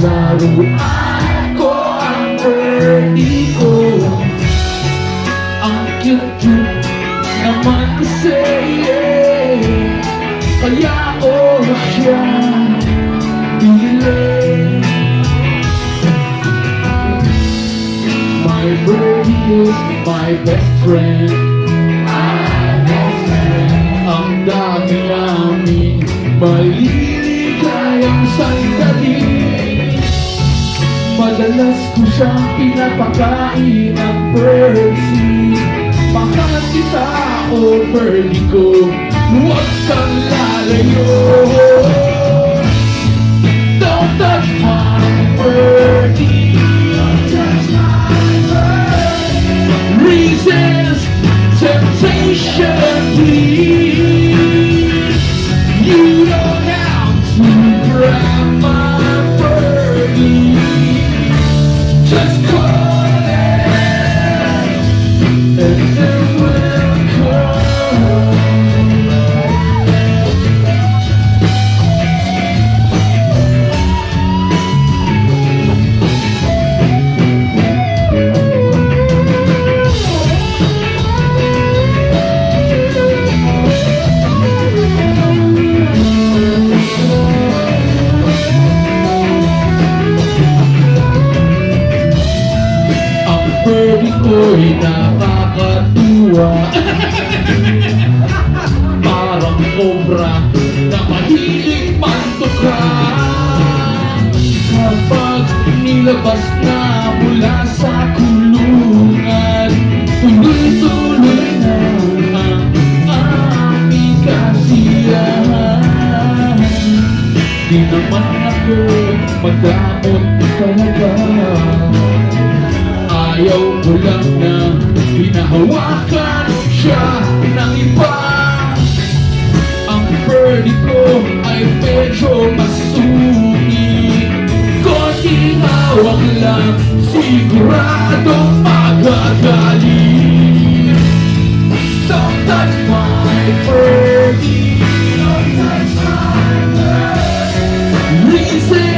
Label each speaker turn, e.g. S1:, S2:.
S1: laruan ko ang birdie ko. Ang cute-cute naman kasi, yeah. Kaya ko siya pinili. My birdie is my best friend. Ang dami namin maliligayang sandali. Madalas ko siyang pinapakain ng birdie. Mahal kita o birdie ko, huwag kang lalayo. Don't touch my birdie. Don't touch my birdie. Resist temptation, please. You don't have to grab my birdie. Just call it, and it will come. Birdie ko'y nakakatuwa. Parang cobra na mahilig mantukan. Kapag nilabas na mula sa kulungan, tuloy-tuloy na ang aming kasiyahan. Di naman ako madamot talaga. Ayaw ko lang na hinahawakan siya ng iba. Ang birdie ko ay medyo masungit. Konting hawak lang, siguradong magagaling. Don't touch my birdie. Don't touch my birdie. Reason